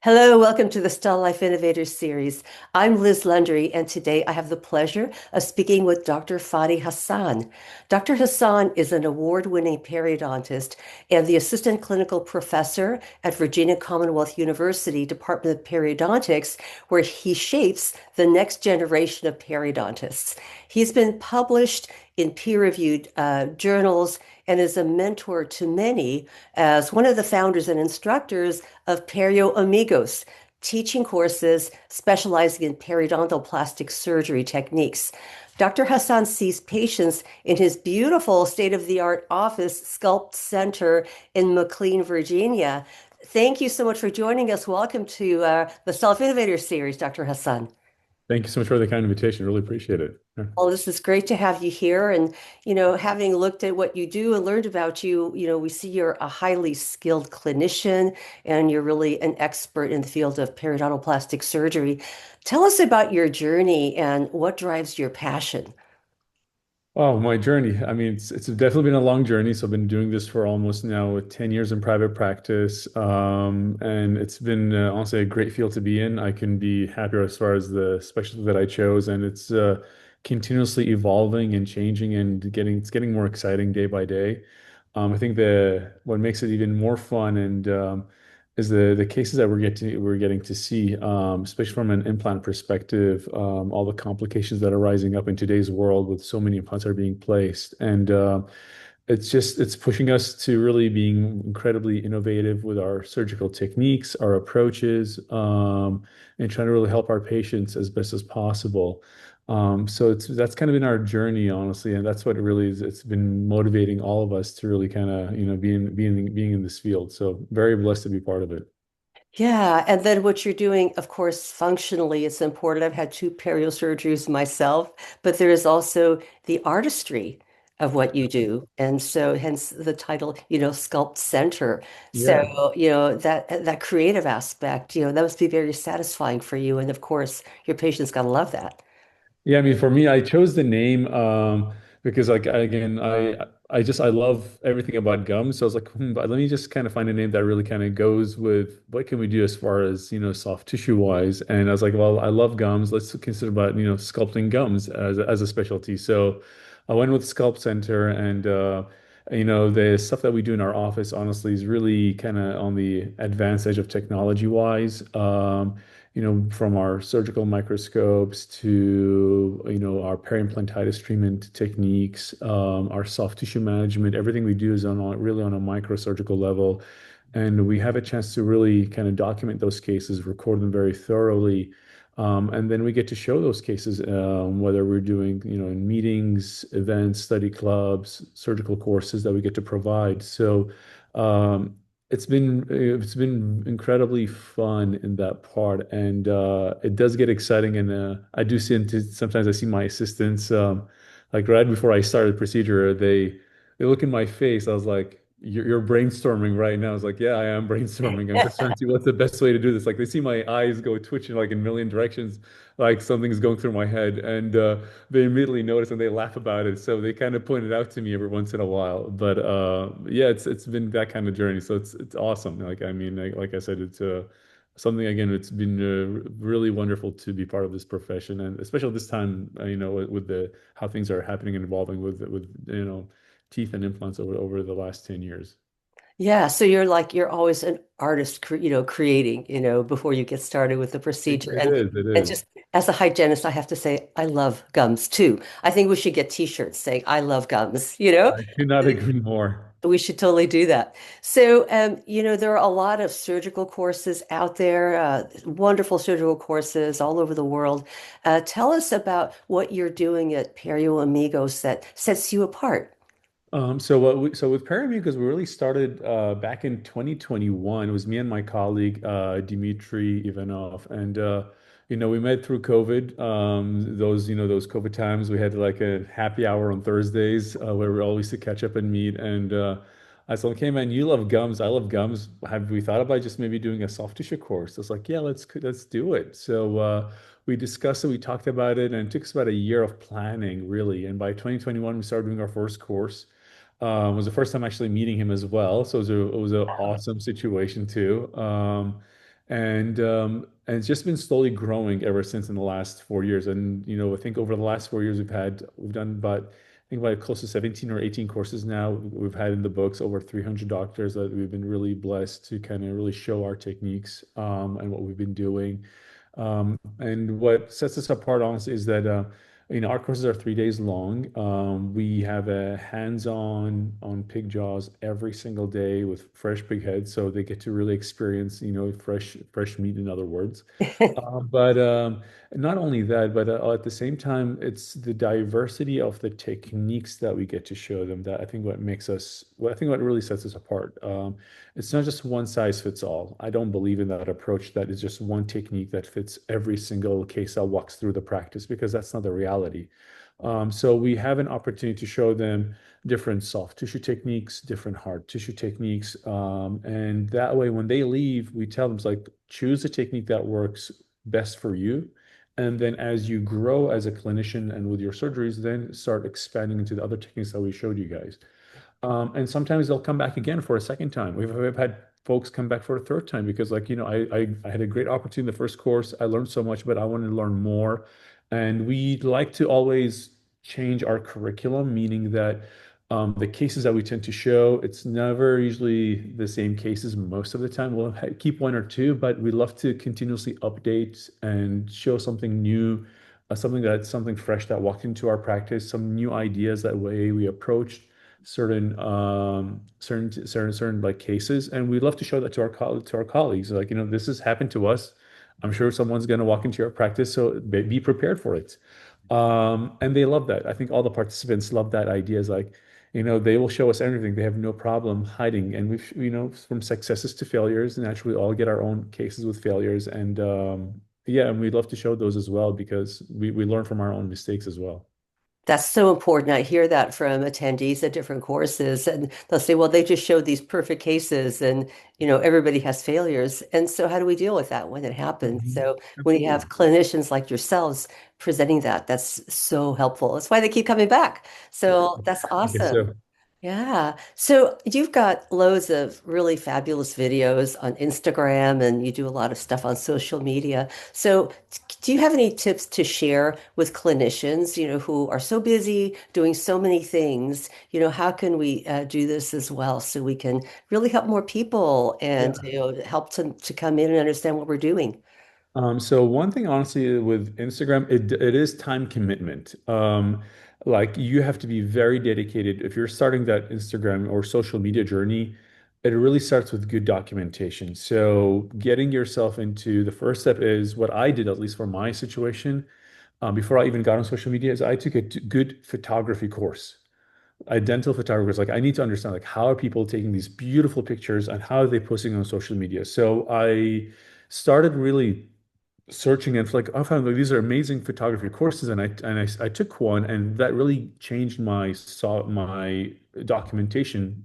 Hello, welcome to the StellaLife Innovator Series. I'm Liz Lundry, and today I have the pleasure of speaking with Dr. Fadi Hasan. Dr. Hasan is an award-winning periodontist and the assistant clinical professor at Virginia Commonwealth University Department of Periodontics, where he shapes the next generation of periodontists. He's been published in peer-reviewed journals and is a mentor to many as one of the founders and instructors of Perio Amigos, teaching courses specializing in periodontal plastic surgery techniques. Dr. Hassan sees patients in his beautiful state-of-the-art office, Sculpt Center in McLean, Virginia. Thank you so much for joining us. Welcome to the Self Innovator Series, Dr. Hassan. Thank you so much for the kind invitation. Really appreciate it. Yeah. Well, this is great to have you here. And, having looked at what you do and learned about you, we see you're a highly skilled clinician and you're really an expert in the field of periodontal plastic surgery. Tell us about your journey and what drives your passion. Oh, my journey. I mean, it's definitely been a long journey. So I've been doing this for almost now 10 years in private practice. And it's been honestly a great field to be in. I can be happier as far as the specialty that I chose, and it's continuously evolving and changing and it's getting more exciting day by day. I think the what makes it even more fun and is the cases that we're getting to see, especially from an implant perspective, all the complications that are rising up in today's world with so many implants are being placed, and it's pushing us to really being incredibly innovative with our surgical techniques, our approaches, and trying to really help our patients as best as possible. So that's kind of been our journey, honestly, and that's what it really is. It's been motivating all of us to really kind of, being in this field. So very blessed to be part of it. Yeah, and then what you're doing, of course, functionally, it's important. I've had two perio surgeries myself, but there is also the artistry of what you do. And so hence the title, Sculpt Center. Yeah. So, that creative aspect, that must be very satisfying for you. And of course, your patients gotta love that. Yeah, I mean, for me, I chose the name because, like, again, I love everything about gum. So I was like, but let me just kind of find a name that really kind of goes with what can we do as far as soft tissue wise. And I was like, well, I love gums. Let's consider about sculpting gums as a specialty. So I went with Sculpt Center, and the stuff that we do in our office, honestly, is really kind of on the advanced edge of technology wise. From our surgical microscopes to, our peri-implantitis treatment techniques, our soft tissue management, everything we do is really on a microsurgical level. And we have a chance to really kind of document those cases, record them very thoroughly. And then we get to show those cases, whether we're doing, in meetings, events, study clubs, surgical courses that we get to provide. So, it's been incredibly fun in that part, and it does get exciting. And I do see sometimes I see my assistants, like right before I start the procedure, they look in my face. I was like, "You're brainstorming right now." I was like, "Yeah, I am brainstorming. I'm just trying to see what's the best way to do this." Like they see my eyes go twitching like in a million directions, like something's going through my head, and they immediately notice and they laugh about it. So they kind of point it out to me every once in a while. But yeah, it's been that kind of journey. So it's awesome. Like I mean, like I said, it's something again. It's been really wonderful to be part of this profession, and especially this time, with the how things are happening and evolving with teeth and implants over the last 10 years. Yeah, so you're always an artist, creating, before you get started with the procedure. It And is. It and is. just as a hygienist, I have to say I love gums too. I think we should get t-shirts saying I love gums. I could not agree more. We should totally do that. So, there are a lot of surgical courses out there, wonderful surgical courses all over the world. Tell us about what you're doing at Perio Amigos that sets you apart. So with Perio Amigos, we really started back in 2021. It was me and my colleague Dmitry Ivanov, and we met through COVID. Those COVID times, we had like a happy hour on Thursdays where we always to catch up and meet. And I said, "Okay, man, you love gums. I love gums. Have we thought about just maybe doing a soft tissue course?" I was like, "Yeah, let's do it." So we discussed it, we talked about it, and it took us about a year of planning, really. And by 2021, we started doing our first course. It was the first time actually meeting him as well, so it was an awesome situation too. And it's just been slowly growing ever since in the last 4 years. And I think over the last 4 years we've done about I think about close to 17 or 18 courses now. We've had in the books over 300 doctors that we've been really blessed to kind of really show our techniques and what we've been doing. And what sets us apart, honestly, is that our courses are 3 days long. We have a hands-on on pig jaws every single day with fresh pig heads, so they get to really experience, fresh meat, in other words. But not only that, but at the same time, it's the diversity of the techniques that we get to show them that I think what really sets us apart. It's not just one size fits all. I don't believe in that approach that is just one technique that fits every single case that walks through the practice, because that's not the reality. So we have an opportunity to show them different soft tissue techniques, different hard tissue techniques. And that way, when they leave, we tell them, it's like, choose a technique that works best for you. And then as you grow as a clinician and with your surgeries, then start expanding into the other techniques that we showed you guys. And sometimes they'll come back again for a second time. We've had folks come back for a third time because, like, I had a great opportunity in the first course. I learned so much, but I wanted to learn more. And we like to always change our curriculum, meaning that the cases that we tend to show, it's never usually the same cases most of the time. We'll keep one or two, but we love to continuously update and show something new, something fresh that walked into our practice, some new ideas that way we approached certain like cases, and we'd love to show that to our colleagues. Like, this has happened to us. I'm sure someone's going to walk into your practice, so be prepared for it. And they love that. I think all the participants love that idea. Is like, they will show us everything. They have no problem hiding. And we've, from successes to failures, naturally all get our own cases with failures. And yeah, and we'd love to show those as well because we learn from our own mistakes as well. That's so important. I hear that from attendees at different courses, and they'll say, well, they just showed these perfect cases, and everybody has failures. And so how do we deal with that when it happens? Mhm. So when you Absolutely. have clinicians like yourselves presenting that, that's so helpful. That's why they keep coming back. So that's I guess awesome. so. Yeah. So you've got loads of really fabulous videos on Instagram and you do a lot of stuff on social media. So do you have any tips to share with clinicians, who are so busy doing so many things? How can we do this as well so we can really help more people and, Yeah. help to come in and understand what we're doing? So one thing, honestly, with Instagram, it is time commitment. Like, you have to be very dedicated. If you're starting that Instagram or social media journey, it really starts with good documentation. So getting yourself into the first step is what I did, at least for my situation, before I even got on social media, is I took a good photography course. Dental photographers, like, I need to understand, like, how are people taking these beautiful pictures and how are they posting on social media. So I started really searching and like, I found like these are amazing photography courses, and I took one, and that really changed my documentation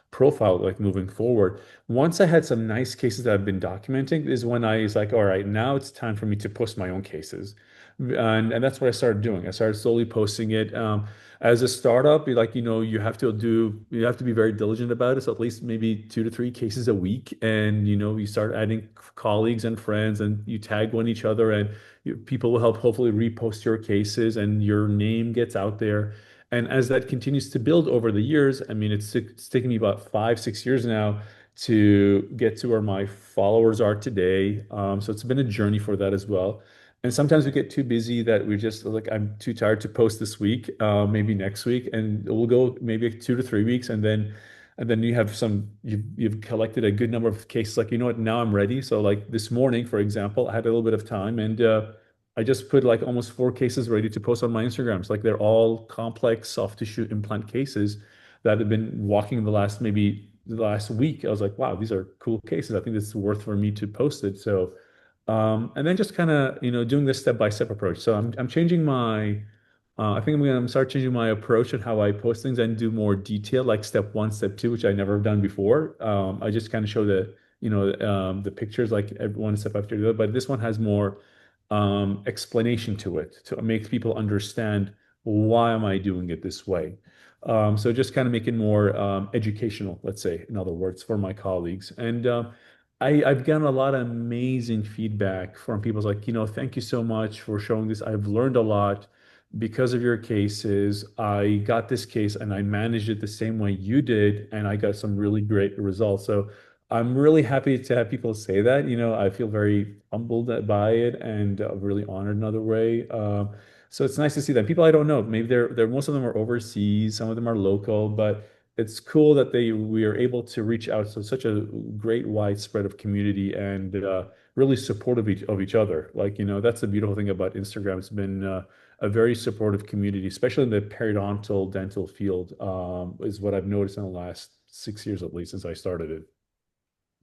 profile, like, moving forward. Once I had some nice cases that I've been documenting, is when I was like, all right, now it's time for me to post my own cases. And that's what I started doing. I started slowly posting it. As a startup, you have to be very diligent about it. So at least maybe 2 to 3 cases a week, and you start adding colleagues and friends, and you tag one each other, and people will help hopefully repost your cases, and your name gets out there. And as that continues to build over the years, I mean, it's taken me about 5, 6 years now to get to where my followers are today. So it's been a journey for that as well. And sometimes we get too busy that we just like, I'm too tired to post this week, maybe next week, and we'll go maybe 2 to 3 weeks, and then you've collected a good number of cases. Like, what, now I'm ready. So like this morning, for example, I had a little bit of time, and I just put like almost 4 cases ready to post on my Instagrams. Like, they're all complex soft tissue implant cases that have been walking maybe the last week. I was like, wow, these are cool cases. I think it's worth for me to post it. So and then just kind of, doing this step-by-step approach. So I'm changing I think I'm going to start changing my approach and how I post things and do more detail, like step one, step two, which I never have done before. I just kind of show the pictures, like one step after the other, but this one has more explanation to it to make people understand why am I doing it this way. So just kind of make it more educational, let's say, in other words, for my colleagues. And I've gotten a lot of amazing feedback from people like, thank you so much for showing this. I've learned a lot because of your cases. I got this case and I managed it the same way you did, and I got some really great results. So I'm really happy to have people say that. I feel very humbled by it and really honored another way. So it's nice to see that people I don't know, maybe they're most of them are overseas, some of them are local, but it's cool that we are able to reach out to such a great widespread of community and really supportive of each other. Like, that's the beautiful thing about Instagram. It's been a very supportive community, especially in the periodontal dental field, is what I've noticed in the last 6 years at least since I started it.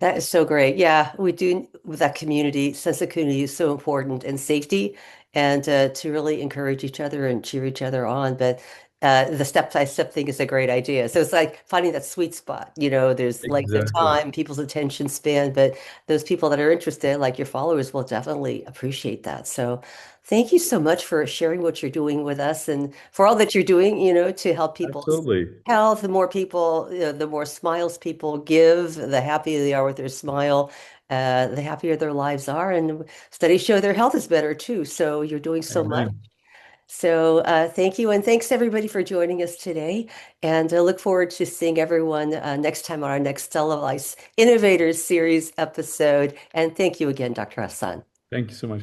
That is so great. Yeah, we do with that community. Sense of community is so important and safety and to really encourage each other and cheer each other on. But the step-by-step thing is a great idea. So it's like finding that sweet spot. There's length of Exactly. time, people's attention span, but those people that are interested, like your followers, will definitely appreciate that. So thank you so much for sharing what you're doing with us and for all that you're doing, to help people's Absolutely. health. The more people, the more smiles people give, the happier they are with their smile, the happier their lives are. And studies show their health is better too. So you're doing so much. Amen. So thank you. And thanks everybody for joining us today. And I look forward to seeing everyone next time on our next StellaLife Innovators Series episode. And thank you again, Dr. Hassan. Thank you so much.